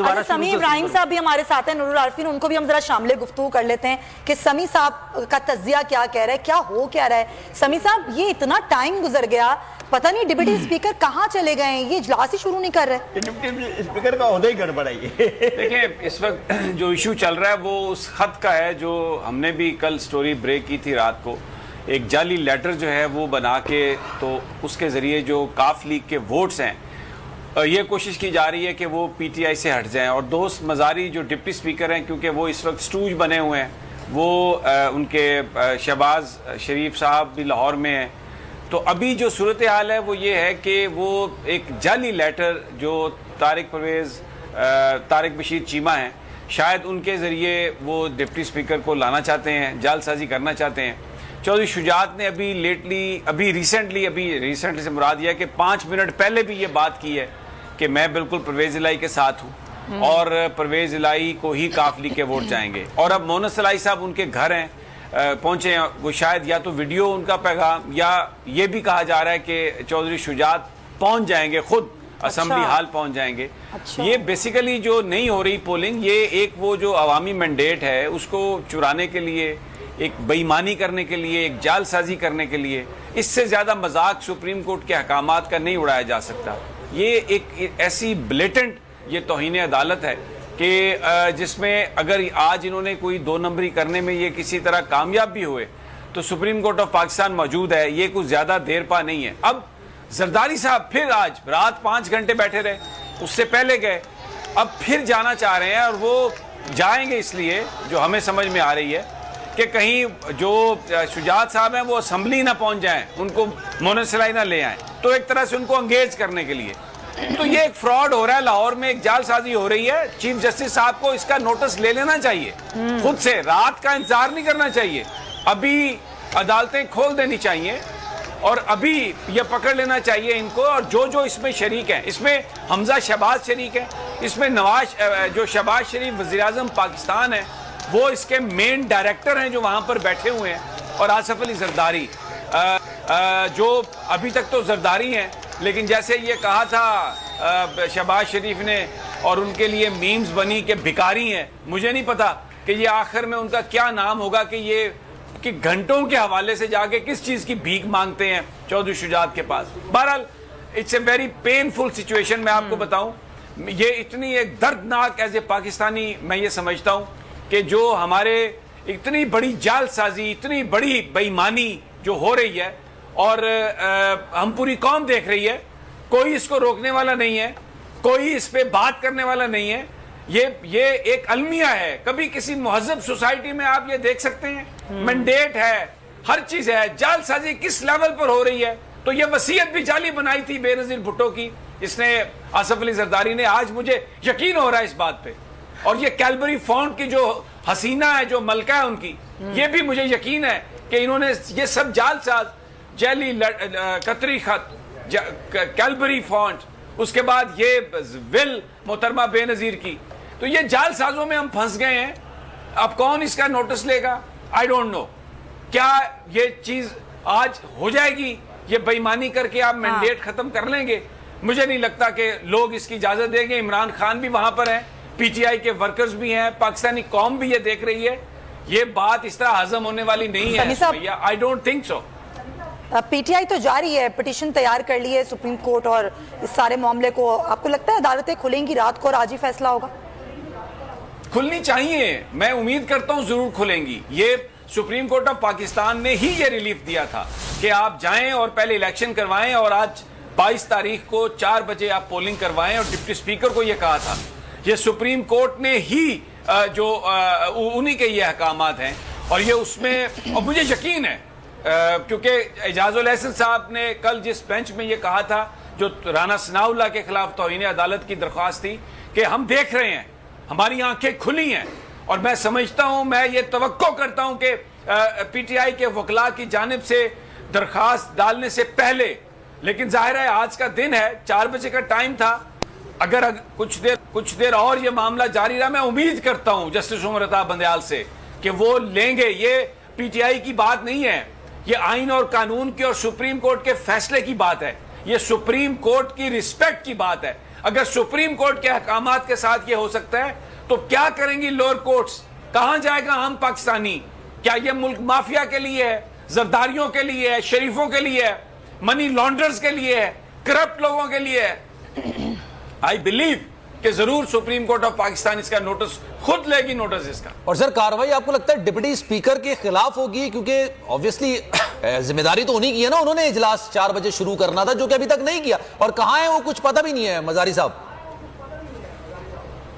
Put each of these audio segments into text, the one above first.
اچھا سمی ابراہیم صاحب بھی ہمارے ساتھ ہیں، نور العارفین، ان کو بھی ہم ذرا شامل گفتگو کر لیتے ہیں کہ سمی صاحب کا تجزیہ کیا کہہ رہا ہے، کیا ہو کیا رہا ہے۔ سمی صاحب یہ اتنا ٹائم گزر گیا، پتہ نہیں ڈپٹی اسپیکر کہاں چلے گئے ہیں، یہ اجلاس ہی شروع نہیں کر رہے۔ ڈپٹی اسپیکر کا عہدہ ہی گڑبڑ ہے یہ۔ دیکھیں اس وقت جو ایشو چل رہا ہے وہ اس خط کا ہے جو ہم نے بھی کل سٹوری بریک کی تھی رات کو، ایک جعلی لیٹر جو ہے وہ بنا کے تو اس کے ذریعے جو کاف لیگ کے ووٹس ہیں یہ کوشش کی جا رہی ہے کہ وہ پی ٹی آئی سے ہٹ جائیں، اور دوست مزاری جو ڈپٹی اسپیکر ہیں کیونکہ وہ اس وقت سٹوج بنے ہوئے ہیں، وہ ان کے شہباز شریف صاحب بھی لاہور میں ہیں، تو ابھی جو صورتحال ہے وہ یہ ہے کہ وہ ایک جعلی لیٹر جو طارق بشیر چیمہ ہیں، شاید ان کے ذریعے وہ ڈپٹی اسپیکر کو لانا چاہتے ہیں، جعل سازی کرنا چاہتے ہیں۔ چودھری شجاعت نے ابھی ریسنٹلی سے مراد یہ ہے کہ 5 منٹ پہلے بھی یہ بات کی ہے کہ میں بالکل پرویز الہی کے ساتھ ہوں اور پرویز الہی کو ہی کاف لیگ کے ووٹ جائیں گے، اور اب مونس الہی صاحب ان کے گھر ہیں، پہنچے ہیں، وہ شاید یا تو ویڈیو ان کا پیغام یا یہ بھی کہا جا رہا ہے کہ چودھری شجاعت پہنچ جائیں گے، خود اسمبلی ہال پہنچ جائیں گے۔ یہ بیسیکلی جو نہیں ہو رہی پولنگ، یہ ایک وہ جو عوامی مینڈیٹ ہے اس کو چرانے کے لیے، ایک بے ایمانی کرنے کے لیے، ایک جعل سازی کرنے کے لیے، اس سے زیادہ مذاق سپریم کورٹ کے احکامات کا نہیں اڑایا جا سکتا۔ یہ ایک ایسی بلیٹنٹ یہ توہین عدالت ہے کہ جس میں اگر آج انہوں نے کوئی 2 نمبری کرنے میں یہ کسی طرح کامیاب بھی ہوئے تو سپریم کورٹ آف پاکستان موجود ہے، یہ کچھ زیادہ دیر پا نہیں ہے۔ اب زرداری صاحب پھر آج رات 5 گھنٹے بیٹھے رہے، اس سے پہلے گئے، اب پھر جانا چاہ رہے ہیں، اور وہ جائیں گے اس لیے جو ہمیں سمجھ میں آ رہی ہے کہ کہیں جو شجاعت صاحب ہیں وہ اسمبلی نہ پہنچ جائیں، ان کو مونس الہی نہ لے آئیں، تو ایک طرح سے ان کو انگیج کرنے کے لیے۔ تو یہ ایک فراڈ ہو رہا ہے، لاہور میں ایک جعل سازی ہو رہی ہے۔ چیف جسٹس صاحب کو اس کا نوٹس لے لینا چاہیے، خود سے رات کا انتظار نہیں کرنا چاہیے، ابھی عدالتیں کھول دینی چاہیے اور ابھی یہ پکڑ لینا چاہیے ان کو، اور جو اس میں شریک ہیں، اس میں حمزہ شہباز شریک ہیں، اس میں جو شہباز شریف وزیراعظم پاکستان ہے وہ اس کے مین ڈائریکٹر ہیں جو وہاں پر بیٹھے ہوئے ہیں، اور آصف علی زرداری جو ابھی تک تو زرداری ہیں، لیکن جیسے یہ کہا تھا شہباز شریف نے اور ان کے لیے میمز بنی کہ بھکاری ہیں، مجھے نہیں پتا کہ یہ آخر میں ان کا کیا نام ہوگا کہ یہ کہ گھنٹوں کے حوالے سے جا کے کس چیز کی بھیک مانگتے ہیں چودھری شجاعت کے پاس۔ بہرحال it's a very painful situation, میں آپ کو بتاؤں یہ اتنی ایک دردناک ایز اے پاکستانی میں یہ سمجھتا ہوں کہ جو ہمارے اتنی بڑی جعل سازی، اتنی بڑی بے ایمانی جو ہو رہی ہے اور ہم پوری قوم دیکھ رہی ہے، کوئی اس کو روکنے والا نہیں ہے، کوئی اس پہ بات کرنے والا نہیں ہے۔ یہ ایک المیہ ہے، کبھی کسی مہذب سوسائٹی میں آپ یہ دیکھ سکتے ہیں، مینڈیٹ ہے، ہر چیز ہے، جعل سازی کس لیول پر ہو رہی ہے۔ تو یہ وصیت بھی جعلی بنائی تھی بے نظیر بھٹو کی، اس نے آصف علی زرداری نے، آج مجھے یقین ہو رہا ہے اس بات پہ، اور یہ کیلبری فونٹ کی جو حسینہ ہے، جو ملکہ ہے ان کی، یہ بھی مجھے یقین ہے کہ انہوں نے یہ سب جعل ساز، جعلی قطری خط، کیلبری فونٹ، اس کے بعد یہ ول محترمہ بے نظیر کی، تو یہ جعل سازوں میں ہم پھنس گئے ہیں۔ اب کون اس کا نوٹس لے گا؟ I don't know. کیا یہ چیز آج ہو جائے گی؟ یہ بے ایمانی کر کے آپ مینڈیٹ ختم کر لیں گے؟ مجھے نہیں لگتا کہ لوگ اس کی اجازت دیں گے۔ عمران خان بھی وہاں پر ہیں، پی ٹی آئی کے ورکرز بھی ہیں، پاکستانی قوم بھی یہ دیکھ رہی ہے، یہ بات اس طرح ہضم ہونے والی نہیں ہے۔ I don't think so. P T I تو جاری ہے، پٹیشن تیار کر لی ہے سپریم کورٹ، اور اس سارے معاملے کو آپ کو لگتا ہے عدالتیں کھلیں گی رات کو اور آج ہی فیصلہ ہوگا؟ کھلنی چاہیے، میں امید کرتا ہوں ضرور کھلیں گی۔ یہ سپریم کورٹ آف پاکستان نے ہی یہ ریلیف دیا تھا کہ آپ جائیں اور پہلے الیکشن کروائیں، اور آج 22 تاریخ کو 4 بجے آپ پولنگ کروائیں، اور ڈپٹی اسپیکر کو یہ کہا تھا۔ یہ سپریم کورٹ نے ہی جو انہی کے یہ احکامات ہیں، اور یہ اس میں، اور مجھے یقین ہے کیونکہ اعجاز الاحسن صاحب نے کل جس بینچ میں یہ کہا تھا، جو رانا ثناء اللہ کے خلاف توہین عدالت کی درخواست تھی، کہ ہم دیکھ رہے ہیں، ہماری آنکھیں کھلی ہیں، اور میں سمجھتا ہوں، میں یہ توقع کرتا ہوں کہ پی ٹی آئی کے وکلاء کی جانب سے درخواست ڈالنے سے پہلے، لیکن ظاہر ہے آج کا دن ہے، 4 بجے کا ٹائم تھا، اگر کچھ دیر اور یہ معاملہ جاری رہا، میں امید کرتا ہوں جسٹس عمر عطا بندیال سے کہ وہ لیں گے۔ یہ پی ٹی آئی کی بات نہیں ہے، یہ آئین اور قانون کی اور سپریم کورٹ کے فیصلے کی بات ہے، یہ سپریم کورٹ کی رسپیکٹ کی بات ہے۔ اگر سپریم کورٹ کے احکامات کے ساتھ یہ ہو سکتا ہے تو کیا کریں گی لوور کورٹس؟ کہاں جائے گا عام پاکستانی؟ کیا یہ ملک مافیا کے لیے ہے، زرداریوں کے لیے ہے، شریفوں کے لیے ہے، منی لانڈرز کے لیے ہے، کرپٹ لوگوں کے لیے ہے؟ آئی بلیو کہ ضرور سپریم کورٹ آف پاکستان اس کا نوٹس خود لے گی، نوٹس اس کا۔ اور سر کاروائی آپ کو لگتا ہے ڈپٹی اسپیکر کے خلاف ہوگی؟ کیونکہ آبویسلی ذمہ داری تو انہیں کی ہے نا، انہوں نے اجلاس 4 بجے شروع کرنا تھا جو کہ ابھی تک نہیں کیا، اور کہاں ہے وہ کچھ پتہ بھی نہیں ہے مزاری صاحب۔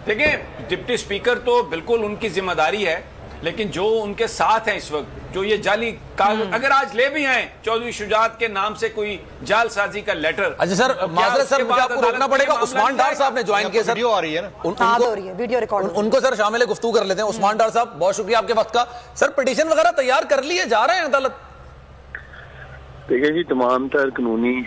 دیکھیں ڈپٹی اسپیکر تو بالکل ان کی ذمہ داری ہے، لیکن جو ان کے ساتھ ہیں اس وقت، جو یہ جعلی کاغذ اگر آج لے بھی آئیں چودھری شجاعت کے نام سے کوئی جعل سازی کا لیٹر۔ اچھا سر معذرت سر، مجھے آپ کو روکنا پڑے گا، عثمان ڈار صاحب نے جوائن کیا سر، ویڈیو آ رہی ہے نا، ویڈیو ریکارڈ، ان کو سر شامل گفتگو کر لیتے ہیں۔ عثمان ڈار صاحب بہت شکریہ آپ کے وقت کا۔ سر پٹیشن وغیرہ تیار کر لیے جا رہے ہیں عدالت؟ دیکھیں جی تمام تر قانونی